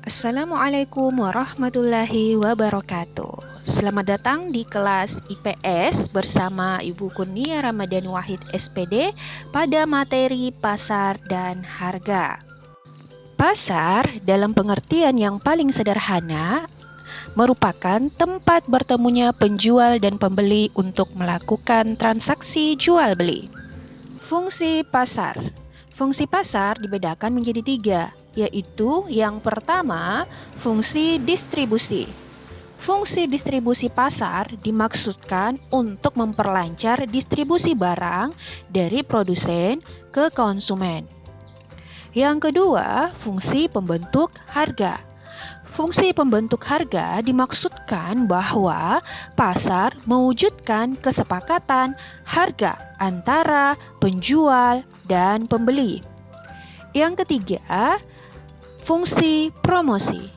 Assalamualaikum warahmatullahi wabarakatuh. Selamat datang di kelas IPS bersama Ibu Kurnia Ramadhani Wahid SPD pada materi pasar dan harga. Pasar dalam pengertian yang paling sederhana merupakan tempat bertemunya penjual dan pembeli untuk melakukan transaksi jual beli. Fungsi pasar. Fungsi pasar dibedakan menjadi 3, yaitu yang pertama, fungsi distribusi. Fungsi distribusi pasar dimaksudkan untuk memperlancar distribusi barang dari produsen ke konsumen. Yang kedua, fungsi pembentuk harga. Fungsi pembentuk harga dimaksudkan bahwa pasar mewujudkan kesepakatan harga antara penjual dan pembeli. Yang ketiga, fungsi promosi.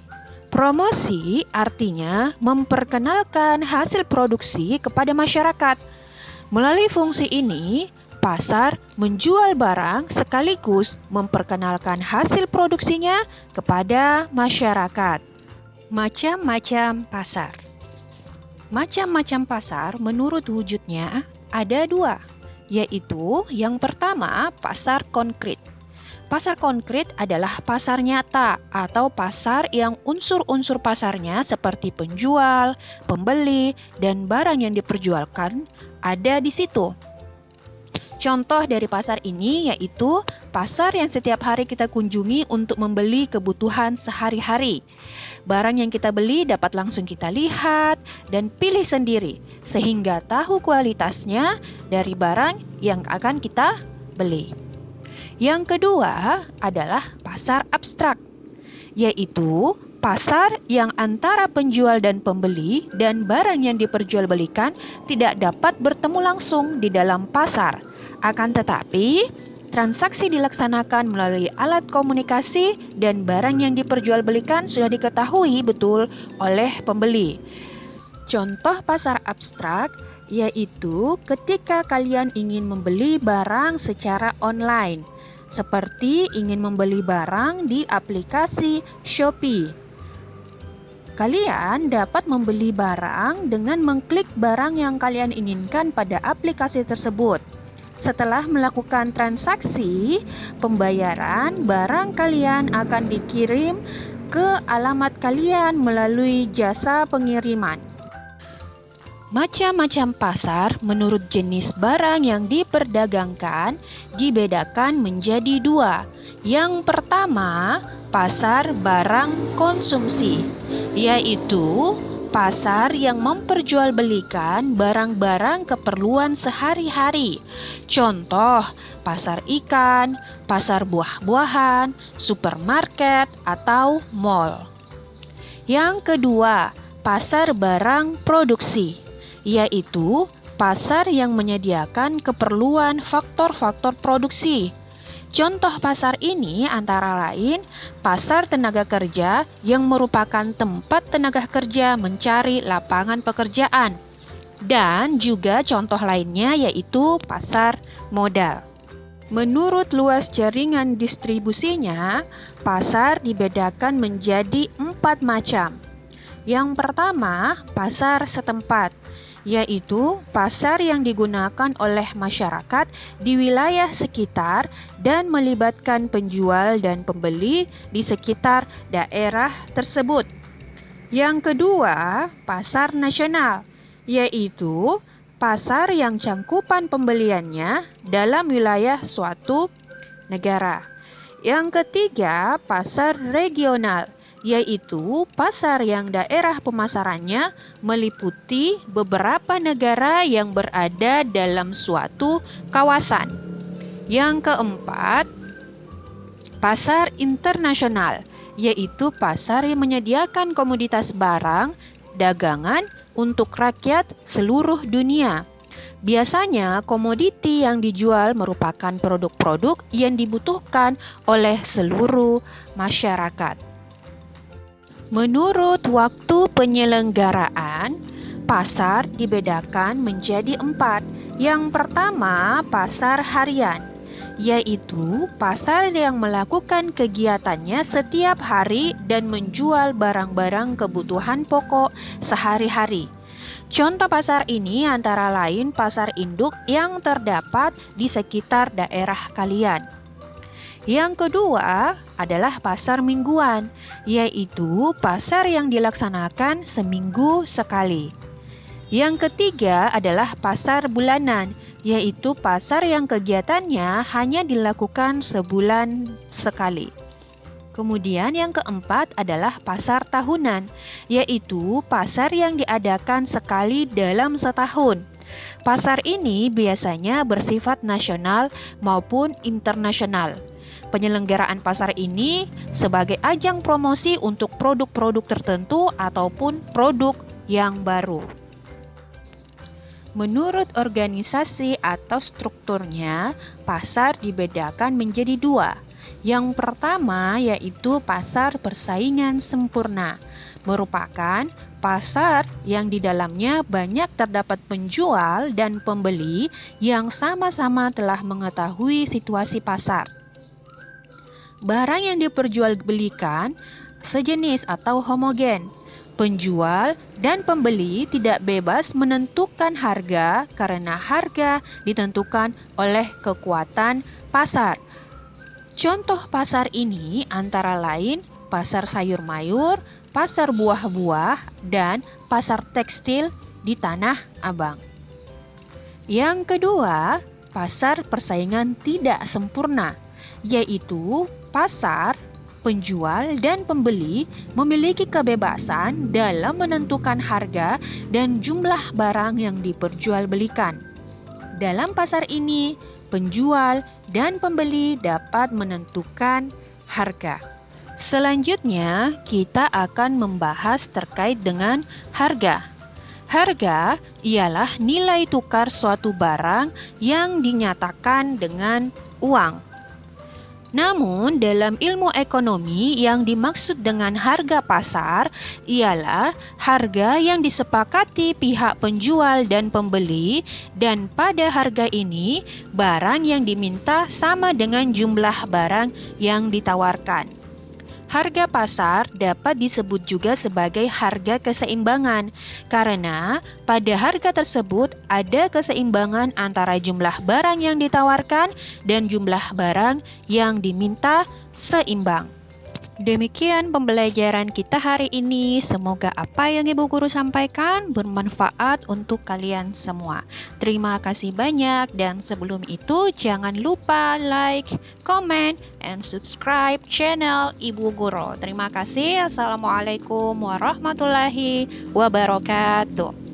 Promosi artinya memperkenalkan hasil produksi kepada masyarakat. Melalui fungsi ini, pasar menjual barang sekaligus memperkenalkan hasil produksinya kepada masyarakat. Macam-macam pasar. Macam-macam pasar menurut wujudnya ada 2, yaitu yang pertama pasar konkret. Pasar konkret adalah pasar nyata atau pasar yang unsur-unsur pasarnya seperti penjual, pembeli, dan barang yang diperjualkan ada di situ. Contoh dari pasar ini yaitu pasar yang setiap hari kita kunjungi untuk membeli kebutuhan sehari-hari. Barang yang kita beli dapat langsung kita lihat dan pilih sendiri sehingga tahu kualitasnya dari barang yang akan kita beli. Yang kedua adalah pasar abstrak, yaitu pasar yang antara penjual dan pembeli dan barang yang diperjualbelikan tidak dapat bertemu langsung di dalam pasar. Akan tetapi, transaksi dilaksanakan melalui alat komunikasi dan barang yang diperjualbelikan sudah diketahui betul oleh pembeli. Contoh pasar abstrak yaitu ketika kalian ingin membeli barang secara online, seperti ingin membeli barang di aplikasi Shopee. Kalian dapat membeli barang dengan mengklik barang yang kalian inginkan pada aplikasi tersebut. Setelah melakukan transaksi pembayaran, barang kalian akan dikirim ke alamat kalian melalui jasa pengiriman. Macam-macam pasar menurut jenis barang yang diperdagangkan dibedakan menjadi 2. Yang pertama, pasar barang konsumsi, yaitu pasar yang memperjualbelikan barang-barang keperluan sehari-hari. Contoh, pasar ikan, pasar buah-buahan, supermarket, atau mall. Yang kedua, pasar barang produksi, yaitu pasar yang menyediakan keperluan faktor-faktor produksi. Contoh pasar ini antara lain pasar tenaga kerja yang merupakan tempat tenaga kerja mencari lapangan pekerjaan. Dan juga contoh lainnya yaitu pasar modal. Menurut luas jaringan distribusinya, pasar dibedakan menjadi 4 macam. Yang pertama, pasar setempat, yaitu pasar yang digunakan oleh masyarakat di wilayah sekitar dan melibatkan penjual dan pembeli di sekitar daerah tersebut. Yang kedua, pasar nasional, yaitu pasar yang cangkupan pembeliannya dalam wilayah suatu negara. Yang ketiga, pasar regional, yaitu pasar yang daerah pemasarannya meliputi beberapa negara yang berada dalam suatu kawasan. Yang keempat, pasar internasional, yaitu pasar yang menyediakan komoditas barang, dagangan untuk rakyat seluruh dunia. Biasanya komoditi yang dijual merupakan produk-produk yang dibutuhkan oleh seluruh masyarakat. Menurut waktu penyelenggaraan, pasar dibedakan menjadi 4. Yang pertama, pasar harian, yaitu pasar yang melakukan kegiatannya setiap hari dan menjual barang-barang kebutuhan pokok sehari-hari. Contoh pasar ini antara lain pasar induk yang terdapat di sekitar daerah kalian. Yang kedua adalah pasar mingguan, yaitu pasar yang dilaksanakan seminggu sekali. Yang ketiga adalah pasar bulanan, yaitu pasar yang kegiatannya hanya dilakukan sebulan sekali. Kemudian yang keempat adalah pasar tahunan, yaitu pasar yang diadakan sekali dalam setahun. Pasar ini biasanya bersifat nasional maupun internasional. Penyelenggaraan pasar ini sebagai ajang promosi untuk produk-produk tertentu ataupun produk yang baru. Menurut organisasi atau strukturnya, pasar dibedakan menjadi dua. Yang pertama yaitu pasar persaingan sempurna, merupakan pasar yang di dalamnya banyak terdapat penjual dan pembeli yang sama-sama telah mengetahui situasi pasar. Barang yang diperjualbelikan sejenis atau homogen. Penjual dan pembeli tidak bebas menentukan harga karena harga ditentukan oleh kekuatan pasar. Contoh pasar ini antara lain pasar sayur mayur, pasar buah-buah, dan pasar tekstil di Tanah Abang. Yang kedua, pasar persaingan tidak sempurna, yaitu pasar penjual dan pembeli memiliki kebebasan dalam menentukan harga dan jumlah barang yang diperjualbelikan. Dalam pasar ini, penjual dan pembeli dapat menentukan harga. Selanjutnya, kita akan membahas terkait dengan harga. Harga ialah nilai tukar suatu barang yang dinyatakan dengan uang. Namun, dalam ilmu ekonomi yang dimaksud dengan harga pasar ialah harga yang disepakati pihak penjual dan pembeli, dan pada harga ini barang yang diminta sama dengan jumlah barang yang ditawarkan. Harga pasar dapat disebut juga sebagai harga keseimbangan karena pada harga tersebut ada keseimbangan antara jumlah barang yang ditawarkan dan jumlah barang yang diminta seimbang. Demikian pembelajaran kita hari ini. Semoga apa yang Ibu Guru sampaikan bermanfaat untuk kalian semua. Terima kasih banyak, dan sebelum itu jangan lupa like, comment, and subscribe channel Ibu Guru. Terima kasih. Assalamualaikum warahmatullahi wabarakatuh.